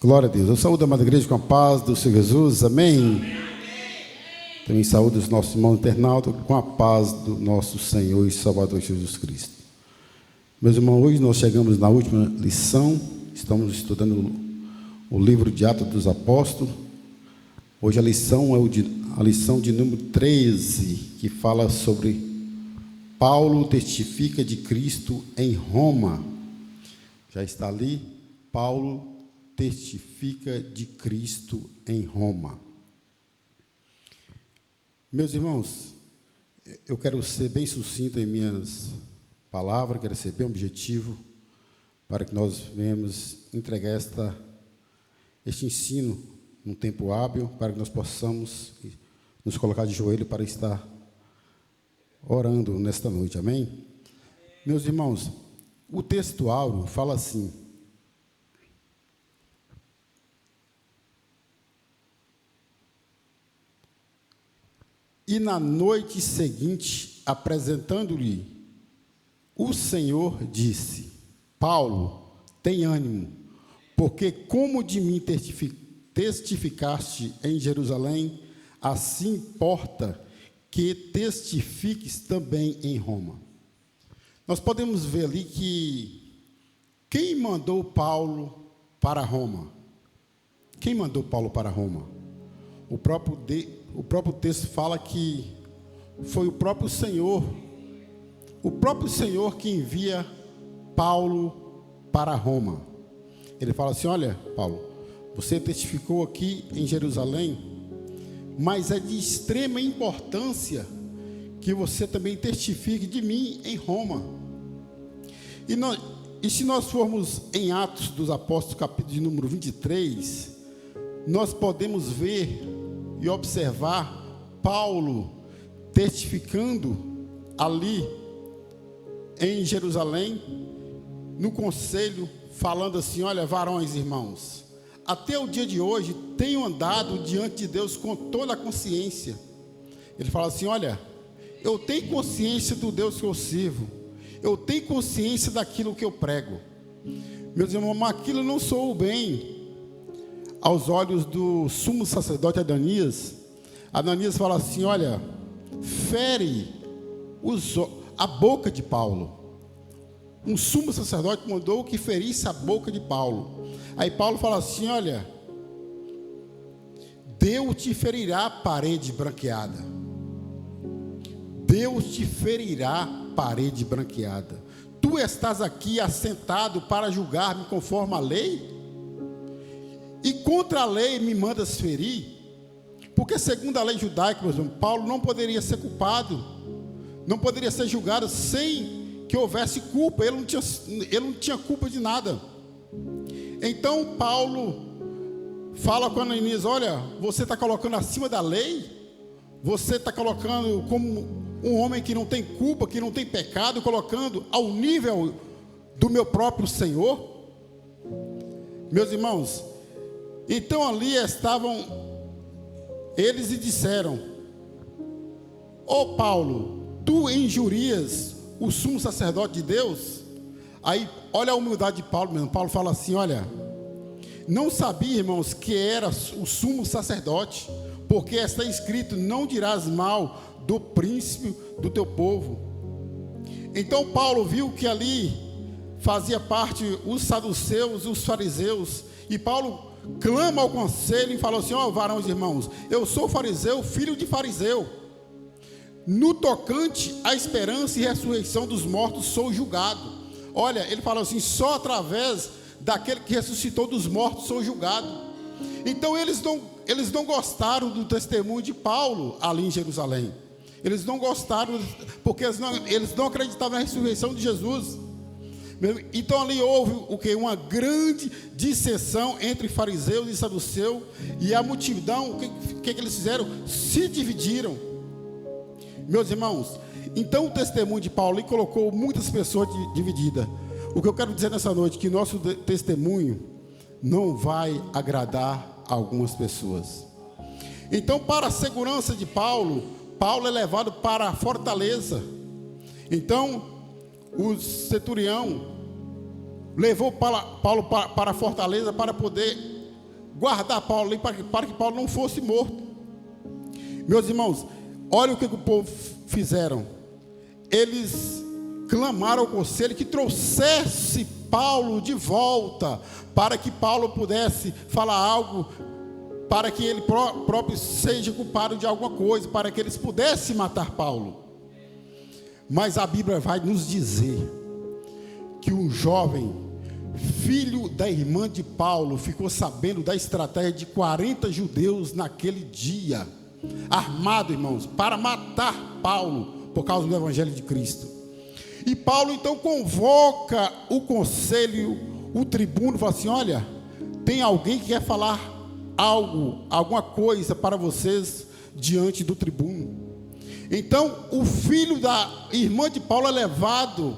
Glória a Deus. Eu saúdo a amada igreja com a paz do Senhor Jesus. Amém. Também saúdo os nossos irmãos internautas com a paz do nosso Senhor e Salvador Jesus Cristo. Meus irmãos, hoje nós chegamos na última lição. Estamos estudando o livro de Atos dos Apóstolos. Hoje a lição é a lição de número 13, que fala sobre Paulo testifica de Cristo em Roma. Já está ali, Paulo testifica de Cristo em Roma. Meus irmãos, eu quero ser bem sucinto em minhas palavras, quero ser bem objetivo, para que nós venhamos entregar este ensino num tempo hábil, para que nós possamos nos colocar de joelho para estar orando nesta noite, amém? Meus irmãos, o texto áureo fala assim: e na noite seguinte, apresentando-lhe, o Senhor disse: Paulo, tem ânimo, porque como de mim testificaste em Jerusalém, assim importa que testifiques também em Roma. Nós podemos ver ali que quem mandou Paulo para Roma? Quem mandou Paulo para Roma? O próprio texto fala que foi o próprio Senhor que envia Paulo para Roma. Ele fala assim: olha, Paulo, você testificou aqui em Jerusalém, mas é de extrema importância que você também testifique de mim em Roma. E se nós formos em Atos dos Apóstolos, capítulo de número 23, nós podemos ver e observar Paulo testificando ali em Jerusalém, no conselho, falando assim: olha, varões, irmãos, até o dia de hoje tenho andado diante de Deus com toda a consciência. Ele fala assim: olha, eu tenho consciência do Deus que eu sirvo, eu tenho consciência daquilo que eu prego. Meus irmãos, mas aquilo não soou bem aos olhos do sumo sacerdote Ananias. Ananias fala assim: olha, fere a boca de Paulo. Um sumo sacerdote mandou que ferisse a boca de Paulo. Aí Paulo fala assim: olha, Deus te ferirá parede branqueada. Deus te ferirá parede branqueada. Tu estás aqui assentado para julgar-me conforme a lei? E contra a lei me mandas ferir? Porque segundo a lei judaica, meus irmãos, Paulo não poderia ser culpado, não poderia ser julgado sem que houvesse culpa. Ele não tinha culpa de nada. Então Paulo fala com Ananias: olha, você está colocando acima da lei, você está colocando como um homem que não tem culpa, que não tem pecado, colocando ao nível do meu próprio Senhor. Meus irmãos, então ali estavam eles e disseram: ó Paulo, tu injurias o sumo sacerdote de Deus? Aí, olha a humildade de Paulo mesmo. Paulo fala assim: olha, não sabia, irmãos, que era o sumo sacerdote, porque está escrito: não dirás mal do príncipe do teu povo. Então Paulo viu que ali fazia parte os saduceus e os fariseus, e Paulo clama ao conselho e falou assim: ó, varões, irmãos, eu sou fariseu, filho de fariseu. No tocante à esperança e ressurreição dos mortos sou julgado. Olha, ele falou assim: só através daquele que ressuscitou dos mortos sou julgado. Então eles não gostaram do testemunho de Paulo ali em Jerusalém. Eles não gostaram, porque eles não acreditavam na ressurreição de Jesus. Então ali houve o quê? Uma grande dissensão entre fariseus e saduceus, e a multidão, o que eles fizeram? Se dividiram. Meus irmãos, então o testemunho de Paulo ali colocou muitas pessoas divididas. O que eu quero dizer nessa noite, que nosso testemunho não vai agradar a algumas pessoas. Então, para a segurança de Paulo é levado para a fortaleza. Então o centurião levou Paulo para a fortaleza para poder guardar Paulo ali para que Paulo não fosse morto. Meus irmãos, olha o que o povo fizeram. Eles clamaram ao conselho que trouxesse Paulo de volta, para que Paulo pudesse falar algo, para que ele próprio seja culpado de alguma coisa, para que eles pudessem matar Paulo. Mas a Bíblia vai nos dizer que um jovem, filho da irmã de Paulo, ficou sabendo da estratégia de 40 judeus naquele dia, armado, irmãos, para matar Paulo por causa do Evangelho de Cristo. E Paulo então convoca o conselho, o tribuno, fala assim: olha, tem alguém que quer falar alguma coisa para vocês diante do tribuno. Então o filho da irmã de Paulo é levado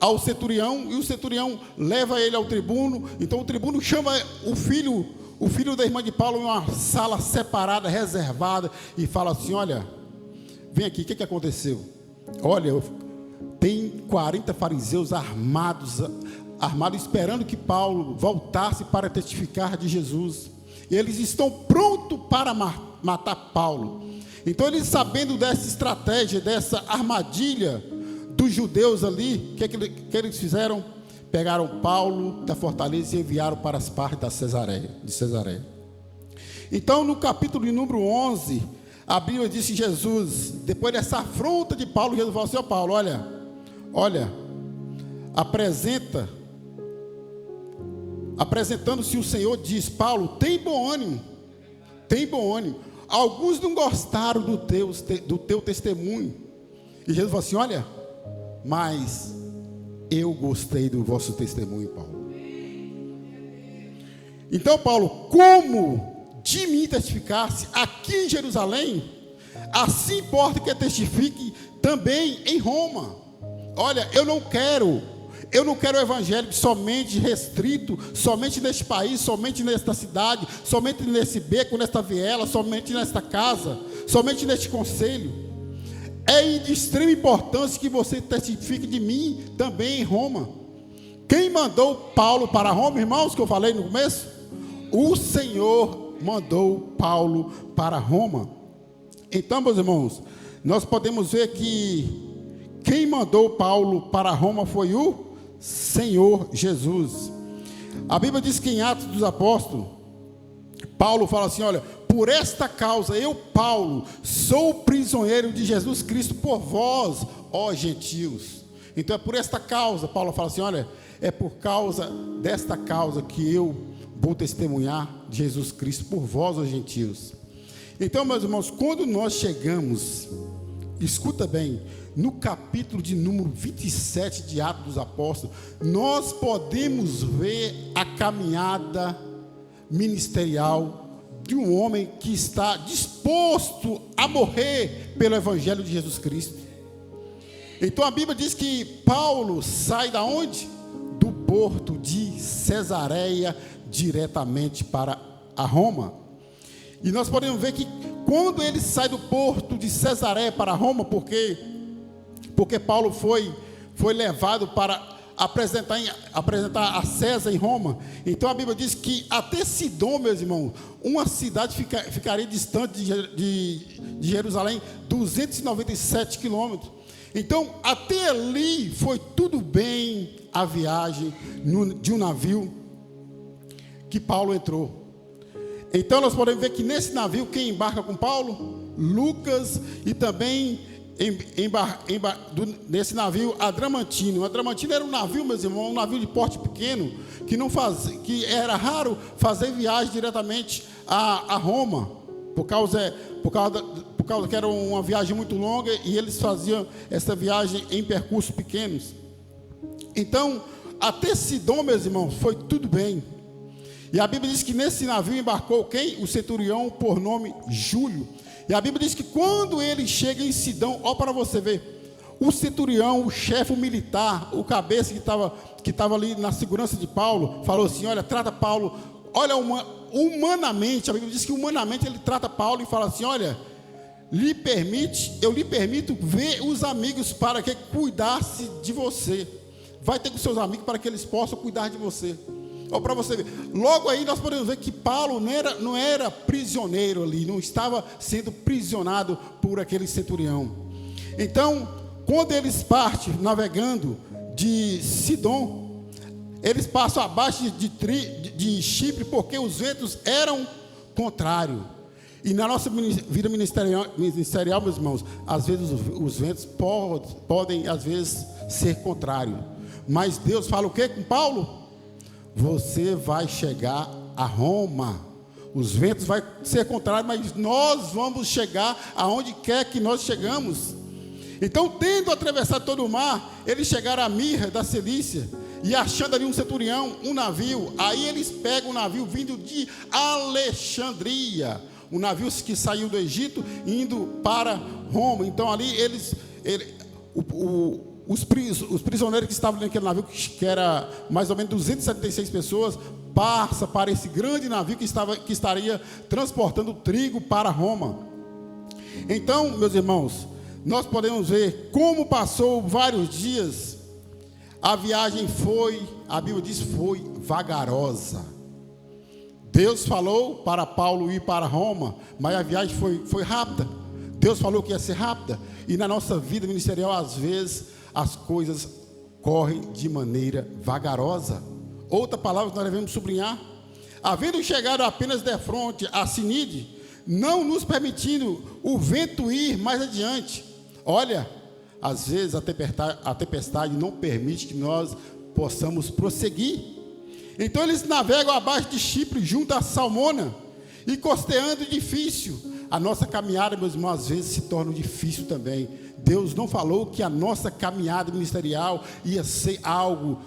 ao centurião, e o centurião leva ele ao tribuno. Então o tribuno chama o filho da irmã de Paulo em uma sala separada, reservada, e fala assim: olha, vem aqui, o que aconteceu? Olha, tem 40 fariseus armados esperando que Paulo voltasse para testificar de Jesus. Eles estão prontos para matar Paulo. Então eles, sabendo dessa estratégia, dessa armadilha dos judeus ali, o que eles fizeram? Pegaram Paulo da fortaleza e enviaram para as partes de Cesareia. Então no capítulo de número 11, a Bíblia diz que Jesus, depois dessa afronta de Paulo, Jesus falou assim: ó Paulo, olha, apresentando-se o Senhor, diz: Paulo, tem bom ânimo. Alguns não gostaram do teu testemunho. E Jesus falou assim: olha, mas eu gostei do vosso testemunho, Paulo. Então, Paulo, como de mim testificasse aqui em Jerusalém, assim importa que testifique também em Roma. Olha, eu não quero o evangelho somente restrito, somente neste país, somente nesta cidade, somente nesse beco, nesta viela, somente nesta casa, somente neste conselho. É de extrema importância que você testifique de mim também em Roma. Quem mandou Paulo para Roma, irmãos, que eu falei no começo? O Senhor mandou Paulo para Roma. Então, meus irmãos, nós podemos ver que quem mandou Paulo para Roma foi o Senhor Jesus. A Bíblia diz que em Atos dos Apóstolos, Paulo fala assim: olha, por esta causa eu, Paulo, sou prisioneiro de Jesus Cristo por vós, ó gentios. Então é por esta causa, Paulo fala assim: olha, é por causa desta causa que eu vou testemunhar de Jesus Cristo por vós, ó gentios. Então, meus irmãos, quando nós chegamos, escuta bem, no capítulo de número 27 de Atos dos Apóstolos, nós podemos ver a caminhada ministerial de um homem que está disposto a morrer pelo Evangelho de Jesus Cristo. Então a Bíblia diz que Paulo sai da onde? Do porto de Cesareia diretamente para a Roma. E nós podemos ver que quando ele sai do porto de Cesareia para Roma, porque Paulo foi levado para apresentar a César em Roma. Então a Bíblia diz que até Sidom, meus irmãos, uma cidade ficaria distante de Jerusalém 297 quilômetros. Então até ali foi tudo bem a viagem de um navio que Paulo entrou. Então nós podemos ver que nesse navio, quem embarca com Paulo? Lucas, e também nesse navio Adramantino. O Adramantino era um navio, meus irmãos, um navio de porte pequeno, que era raro fazer viagem diretamente a Roma, por causa que era uma viagem muito longa, e eles faziam essa viagem em percursos pequenos. Então, até Sidom, meus irmãos, foi tudo bem. E a Bíblia diz que nesse navio embarcou quem? O centurião por nome Júlio. E a Bíblia diz que quando ele chega em Sidom, ó, para você ver, o centurião, o chefe militar, o cabeça que estava ali na segurança de Paulo, falou assim: olha, trata Paulo, olha, humanamente, a Bíblia diz que humanamente ele trata Paulo e fala assim: olha, eu lhe permito ver os amigos para que cuidasse de você. Vai ter com seus amigos para que eles possam cuidar de você. Ou para você ver, logo aí nós podemos ver que Paulo não era prisioneiro ali, não estava sendo prisionado por aquele centurião. Então, quando eles partem navegando de Sidom, eles passam abaixo de Chipre, porque os ventos eram contrários. E na nossa vida ministerial, meus irmãos, às vezes os ventos podem, às vezes, ser contrários. Mas Deus fala o quê com Paulo? Você vai chegar a Roma. Os ventos vão ser contrários, mas nós vamos chegar aonde quer que nós chegamos. Então, tendo atravessado todo o mar, eles chegaram a Mirra da Cilícia, e achando ali um centurião, um navio. Aí eles pegam um navio vindo de Alexandria, um navio que saiu do Egito, indo para Roma. Então ali os prisioneiros que estavam naquele navio, que era mais ou menos 276 pessoas, passa para esse grande navio que estaria transportando trigo para Roma. Então, meus irmãos, nós podemos ver como passou vários dias. A viagem a Bíblia diz, foi vagarosa. Deus falou para Paulo ir para Roma, mas a viagem foi rápida. Deus falou que ia ser rápida. E na nossa vida ministerial, às vezes, as coisas correm de maneira vagarosa. Outra palavra que nós devemos sublinhar: havendo chegado apenas de fronte a Sinide, não nos permitindo o vento ir mais adiante. Olha, às vezes a tempestade não permite que nós possamos prosseguir. Então eles navegam abaixo de Chipre, junto a Salmona, e costeando difícil. A nossa caminhada, meus irmãos, às vezes se torna difícil também. Deus não falou que a nossa caminhada ministerial ia ser algo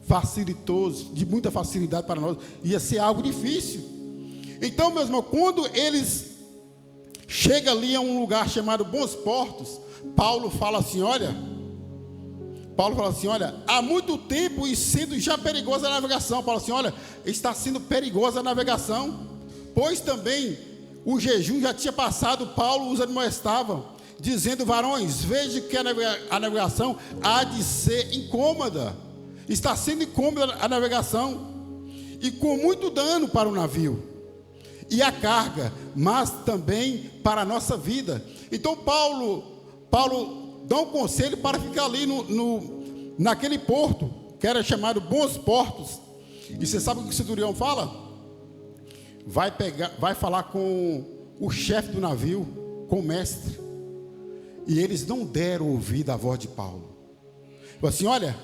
facilitoso, de muita facilidade para nós, ia ser algo difícil. Então, meus irmãos, quando eles chegam ali a um lugar chamado Bons Portos, Paulo fala assim, olha, há muito tempo e sendo já perigosa a navegação. Paulo assim, olha, está sendo perigosa a navegação, pois também o jejum já tinha passado. Paulo os admoestava, dizendo, varões, veja que a navegação há de ser incômoda. Está sendo incômoda a navegação, e com muito dano para o navio e a carga, mas também para a nossa vida. Então Paulo dá um conselho para ficar ali naquele porto, que era chamado Bons Portos. E você sabe o que o centurião fala? Vai falar com o chefe do navio, com o mestre. E eles não deram ouvido à voz de Paulo. Falou assim, olha,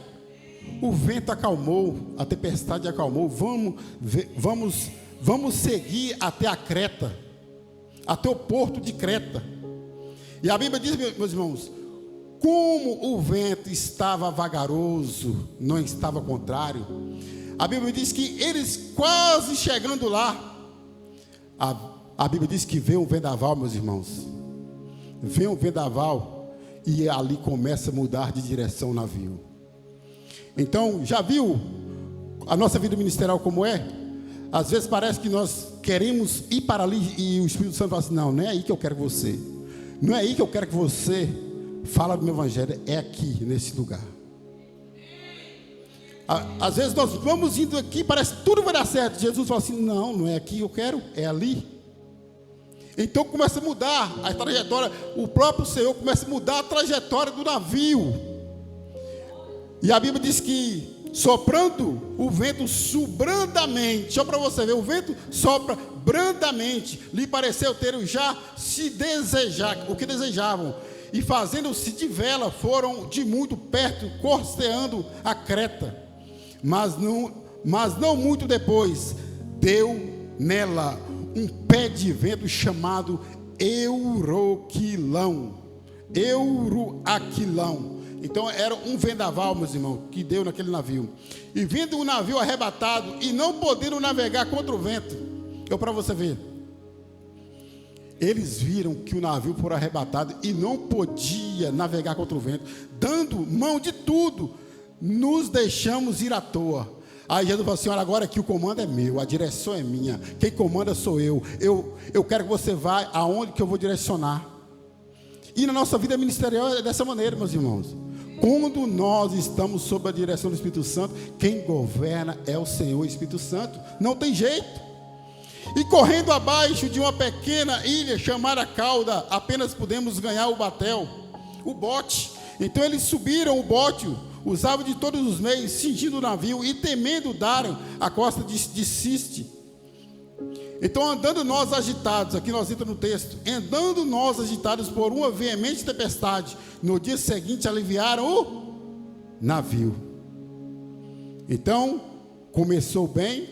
o vento acalmou, a tempestade acalmou, vamos seguir até a Creta, até o porto de Creta. E a Bíblia diz, meus irmãos, como o vento estava vagaroso, não estava contrário. A Bíblia diz que eles quase chegando lá, a Bíblia diz que veio um vendaval, meus irmãos. Veio um vendaval e ali começa a mudar de direção o navio. Então, já viu a nossa vida ministerial como é? Às vezes parece que nós queremos ir para ali e o Espírito Santo fala assim, não é aí que eu quero que você. Não é aí que eu quero que você fala do meu evangelho, é aqui, nesse lugar. Às vezes nós vamos indo aqui, parece que tudo vai dar certo. Jesus fala assim, não é aqui que eu quero, é ali. Então começa a mudar a trajetória. O próprio Senhor começa a mudar a trajetória do navio. E a Bíblia diz que soprando o vento brandamente, só para você ver, o vento sopra brandamente, lhe pareceu ter já se desejar, o que desejavam, e fazendo-se de vela, foram de muito perto, costeando a Creta. Mas não muito depois, deu nela um pé de vento chamado Euroaquilão. Então era um vendaval, meus irmãos, que deu naquele navio. E vindo o navio arrebatado e não podendo navegar contra o vento. Então, para você ver, eles viram que o navio foi arrebatado e não podia navegar contra o vento, dando mão de tudo, nos deixamos ir à toa. Aí Jesus falou assim, olha, agora que o comando é meu, a direção é minha, quem comanda sou eu quero que você vá aonde que eu vou direcionar. E na nossa vida ministerial é dessa maneira, meus irmãos. Quando nós estamos sob a direção do Espírito Santo, quem governa é o Senhor Espírito Santo. Não tem jeito. E correndo abaixo de uma pequena ilha chamada Cauda, apenas pudemos ganhar o batel, o bote. Então eles subiram o bote, usavam de todos os meios, cingindo o navio e temendo darem a costa de Siste. Então andando nós agitados, aqui nós entramos no texto, andando nós agitados por uma veemente tempestade, no dia seguinte aliviaram o navio. Então começou bem,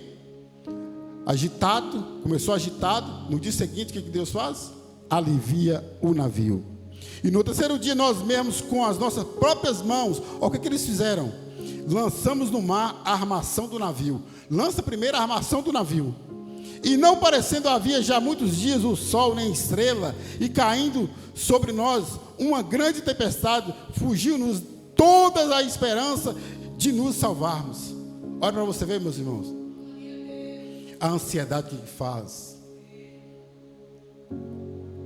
começou agitado, no dia seguinte o que Deus faz? Alivia o navio. E no terceiro dia nós mesmos com as nossas próprias mãos, olha o que eles fizeram, lançamos no mar a armação do navio. Lança primeiro a armação do navio. E não parecendo havia já muitos dias o sol nem estrela, e caindo sobre nós uma grande tempestade, fugiu-nos toda a esperança de nos salvarmos. Olha para você ver, meus irmãos, a ansiedade que faz,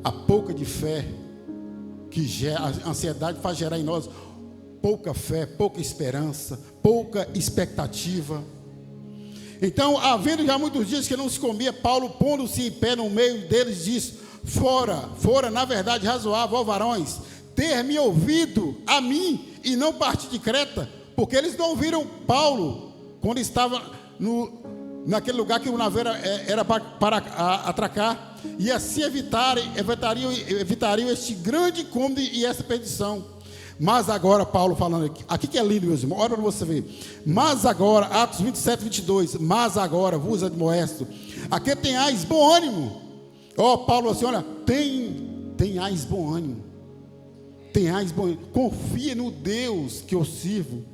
a pouca de fé que gera, a ansiedade faz gerar em nós pouca fé, pouca esperança, pouca expectativa. Então, havendo já muitos dias que não se comia, Paulo, pondo-se em pé no meio deles, disse: fora, na verdade, razoável, ó varões, ter-me ouvido a mim e não partir de Creta, porque eles não ouviram Paulo quando estava naquele lugar que o navio era para atracar, e assim evitariam este grande incômodo e essa perdição. Mas agora, Paulo falando aqui que é lindo, meus irmãos, olha para você ver. Mas agora, Atos 27, 22, mas agora vos admoesto, a que tenhais bom ânimo. Paulo assim, olha, tenhais bom ânimo. Tenhais bom ânimo. Confia no Deus que eu sirvo,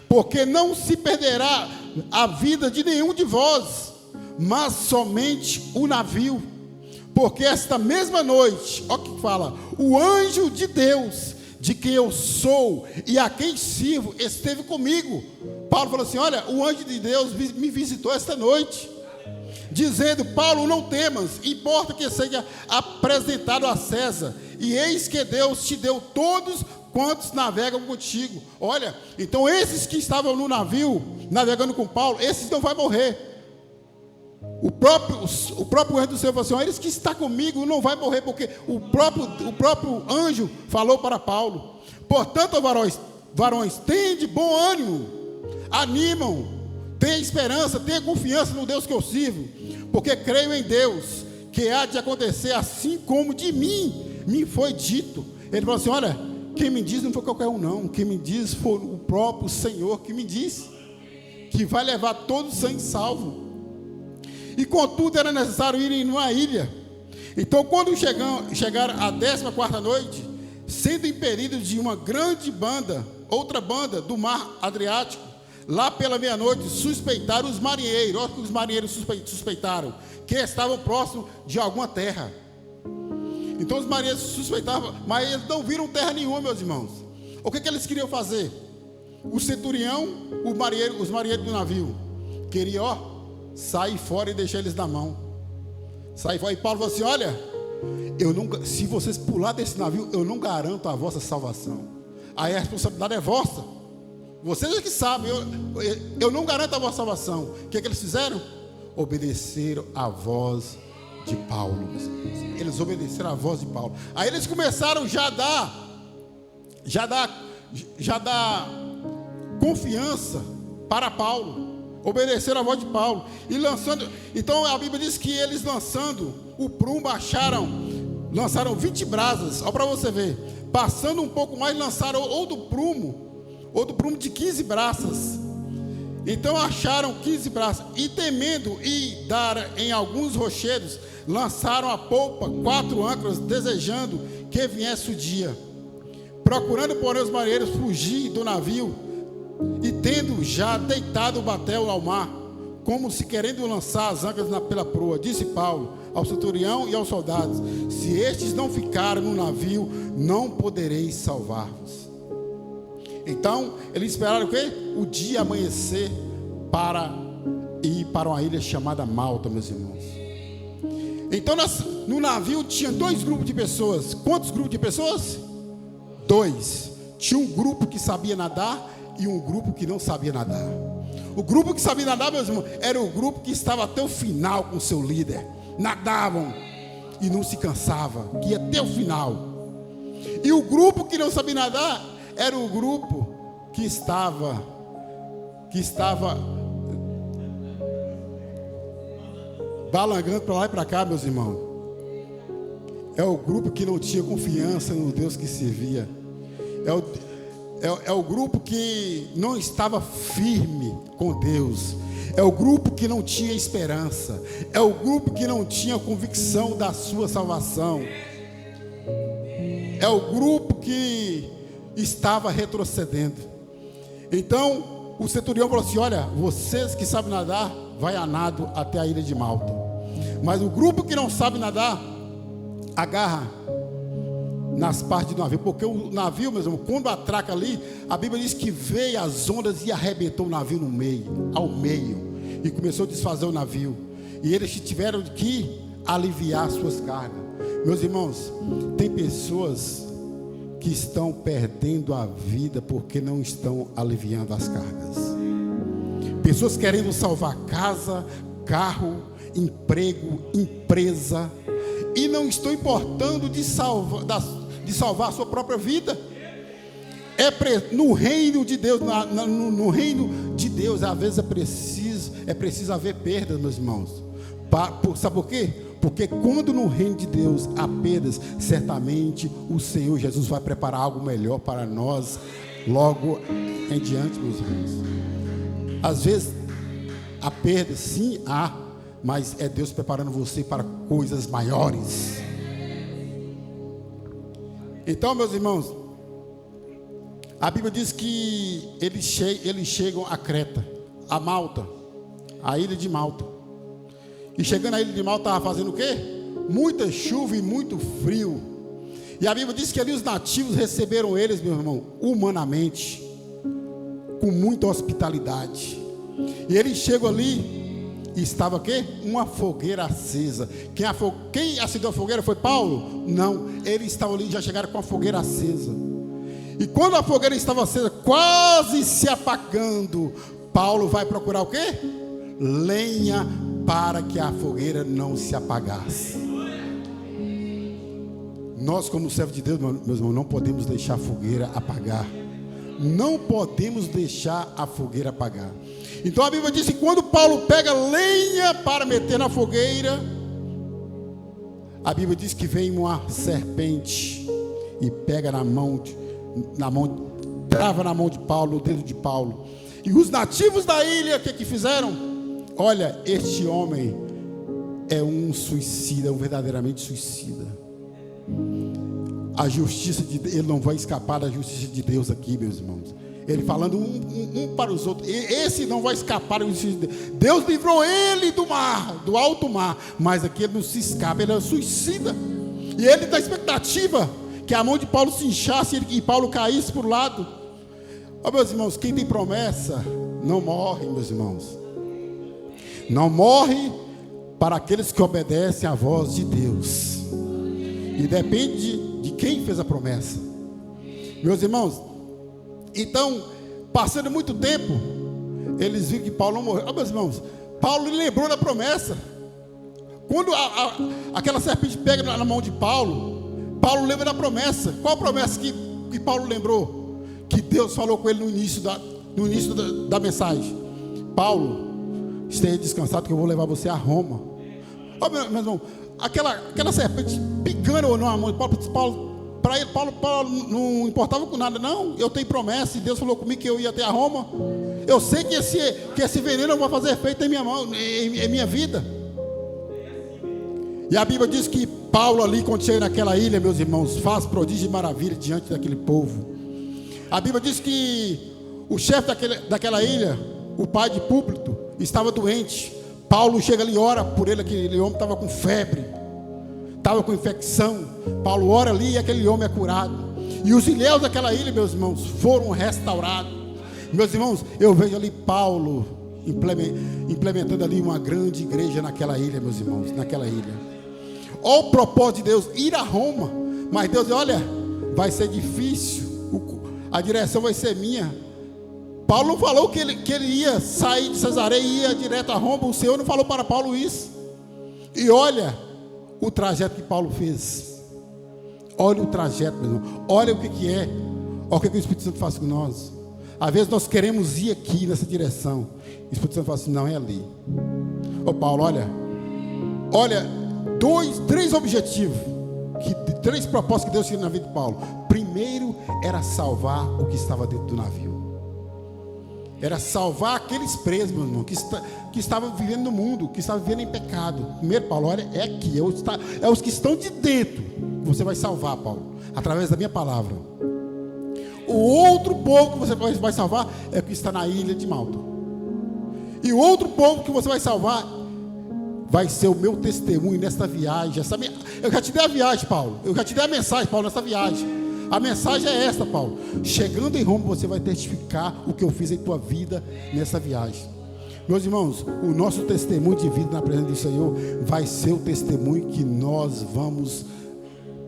porque não se perderá a vida de nenhum de vós, mas somente o navio. Porque esta mesma noite, olha o que fala, o anjo de Deus, de quem eu sou e a quem sirvo, esteve comigo. Paulo falou assim, olha, o anjo de Deus me visitou esta noite, dizendo: Paulo, não temas, importa que seja apresentado a César, e eis que Deus te deu todos quantos navegam contigo. Olha, então esses que estavam no navio, navegando com Paulo, esses não vão morrer. O próprio anjo do Senhor falou assim: eles que está comigo não vai morrer, porque o próprio anjo falou para Paulo. Portanto, varões, tenham de bom ânimo, animam, tenham esperança, tenham confiança no Deus que eu sirvo, porque creio em Deus, que há de acontecer assim como de mim me foi dito. Ele falou assim: olha, quem me diz não foi qualquer um não, quem me diz foi o próprio Senhor que me disse, que vai levar todos sem salvo. E contudo era necessário ir em uma ilha. Então quando chegaram à 14ª noite, sendo impelidos de uma grande banda, outra banda do mar Adriático, lá pela meia-noite suspeitaram os marinheiros. Olha que os marinheiros suspeitaram, que estavam próximos de alguma terra. Então os marinheiros suspeitavam, mas eles não viram terra nenhuma, meus irmãos. O que eles queriam fazer? O centurião, os marinheiros do navio queriam, sair fora e deixar eles na mão. Sair fora. E Paulo falou assim: olha, se vocês pular desse navio, eu não garanto a vossa salvação. Aí a responsabilidade é vossa. Vocês é que sabem, eu não garanto a vossa salvação. O que eles fizeram? Obedeceram a voz de Paulo. Eles obedeceram a voz de Paulo. Aí eles começaram já a dar confiança para Paulo. Obedeceram a voz de Paulo e lançando. Então a Bíblia diz que eles lançando o prumo lançaram 20 brasas. Olha para você ver. Passando um pouco mais, lançaram outro prumo de 15 braças. Então acharam 15 braças e temendo e dar em alguns rochedos, lançaram a polpa 4 âncoras, desejando que viesse o dia. Procurando, porém, os marinheiros fugir do navio, e tendo já deitado o batel ao mar, como se querendo lançar as âncoras pela proa, disse Paulo ao centurião e aos soldados: se estes não ficarem no navio, não podereis salvar-vos. Então eles esperaram o quê? O dia amanhecer para ir para uma ilha chamada Malta, meus irmãos. Então no navio tinha 2 grupos de pessoas. Quantos grupos de pessoas? 2. tinha um grupo que sabia nadar e um grupo que não sabia nadar. O grupo que sabia nadar, meus irmãos, era o grupo que estava até o final com o seu líder. Nadavam e não se cansavam, que ia até o final. E o grupo que não sabia nadar era o grupo que estava balangando para lá e para cá, meus irmãos. É o grupo que não tinha confiança no Deus que servia. É o grupo que não estava firme com Deus. É o grupo que não tinha esperança. É o grupo que não tinha convicção da sua salvação. É o grupo que estava retrocedendo. Então o centurião falou assim: olha, vocês que sabem nadar, vai a nado até a ilha de Malta. Mas o grupo que não sabe nadar, agarra nas partes do navio, porque o navio, meus irmãos, quando atraca ali, a Bíblia diz que veio as ondas e arrebentou o navio no meio, ao meio, e começou a desfazer o navio, e eles tiveram que aliviar suas cargas. Meus irmãos, tem pessoas que estão perdendo a vida porque não estão aliviando as cargas. Pessoas querendo salvar casa, carro, emprego, empresa, e não estão importando de salvar a sua própria vida. No reino de Deus, no reino de Deus, às vezes é preciso haver perdas, meus irmãos. Sabe por quê? Porque quando no reino de Deus há perdas, certamente o Senhor Jesus vai preparar algo melhor para nós logo em diante, meus irmãos. Às vezes há perdas, sim, há, mas é Deus preparando você para coisas maiores. Então, meus irmãos, a Bíblia diz que eles chegam a Creta, a Malta, a ilha de Malta. E chegando à ilha de Malta, estava fazendo o quê? Muita chuva e muito frio. E a Bíblia diz que ali os nativos receberam eles, meu irmão, humanamente, com muita hospitalidade. E eles chegam ali e estava o quê? Uma fogueira acesa. Quem acendeu a fogueira foi Paulo? Não, eles estavam ali, já chegaram com a fogueira acesa. E quando a fogueira estava acesa, quase se apagando, Paulo vai procurar o quê? Lenha para que a fogueira não se apagasse. Nós, como servos de Deus, meus irmãos, não podemos deixar a fogueira apagar. Não podemos deixar a fogueira apagar. Então a Bíblia diz que quando Paulo pega lenha para meter na fogueira, a Bíblia diz que vem uma serpente e pega trava na mão de Paulo, no dedo de Paulo. E os nativos da ilha, o que fizeram? Olha, este homem é um suicida, verdadeiramente suicida. A justiça de Deus, ele não vai escapar da justiça de Deus aqui, meus irmãos. Ele falando um para os outros, esse não vai escapar da justiça de Deus. Deus livrou ele do mar, do alto mar, mas aqui ele não se escapa, ele é suicida. E ele está expectativa que a mão de Paulo se inchasse e Paulo caísse por lado. Ó, meus irmãos, quem tem promessa não morre, meus irmãos. Não morre para aqueles que obedecem à voz de Deus. E depende de quem fez a promessa. Meus irmãos, então, passando muito tempo, eles viram que Paulo não morreu. Meus irmãos, Paulo lembrou da promessa. Quando aquela serpente pega na mão de Paulo, Paulo lembra da promessa. Qual a promessa que Paulo lembrou? Que Deus falou com ele no início da mensagem. Paulo, esteja descansado que eu vou levar você a Roma. Meu irmão, aquela serpente picando na mão de Paulo, para ele, Paulo não importava com nada. Não, eu tenho promessa e Deus falou comigo que eu ia até a Roma. Eu sei que esse veneno não vai fazer efeito em minha mão, em minha vida. E a Bíblia diz que Paulo ali, quando chega naquela ilha, meus irmãos, faz prodígio e maravilha diante daquele povo. A Bíblia diz que o chefe daquela ilha, o pai de Públito, estava doente. Paulo chega ali e ora por ele. Aquele homem estava com febre, estava com infecção. Paulo ora ali e aquele homem é curado. E os ilhéus daquela ilha, meus irmãos, foram restaurados. Meus irmãos, eu vejo ali Paulo implementando ali uma grande igreja naquela ilha, meus irmãos, naquela ilha. Olha o propósito de Deus, ir a Roma. Mas Deus, olha, vai ser difícil. a direção vai ser minha. Paulo não falou que ele ia sair de Cesareia e ia direto a Roma. O Senhor não falou para Paulo isso. E olha o trajeto que Paulo fez. Olha o trajeto, meu irmão. Olha o que é. Olha o que o Espírito Santo faz com nós. Às vezes nós queremos ir aqui nessa direção. O Espírito Santo fala assim, não, é ali. Ô Paulo, olha, 3 objetivos, 3 propósitos que Deus tinha na vida de Paulo. Primeiro era salvar o que estava dentro do navio. Era salvar aqueles presos, meu irmão, que estavam vivendo no mundo, que estavam vivendo em pecado. Primeiro, Paulo, olha, é aqui, é os que estão de dentro. Você vai salvar, Paulo, através da minha palavra. O outro povo que você vai salvar é o que está na ilha de Malta. E o outro povo que você vai salvar vai ser o meu testemunho nesta viagem. Eu já te dei a viagem, Paulo. Eu já te dei a mensagem, Paulo, nessa viagem. A mensagem é esta, Paulo. Chegando em Roma, você vai testificar o que eu fiz em tua vida nessa viagem. Meus irmãos, o nosso testemunho de vida na presença do Senhor vai ser o testemunho que nós vamos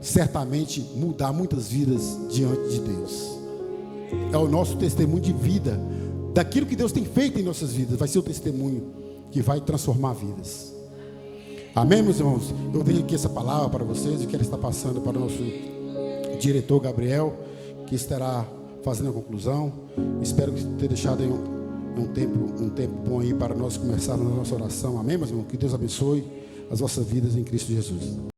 certamente mudar muitas vidas diante de Deus. É o nosso testemunho de vida, daquilo que Deus tem feito em nossas vidas. Vai ser o testemunho que vai transformar vidas. Amém, meus irmãos? Eu tenho aqui essa palavra para vocês. Eu quero estar passando para o nosso diretor Gabriel, que estará fazendo a conclusão. Espero que tenha deixado aí um tempo bom aí para nós começarmos a nossa oração. Amém, meus irmãos? Que Deus abençoe as vossas vidas em Cristo Jesus.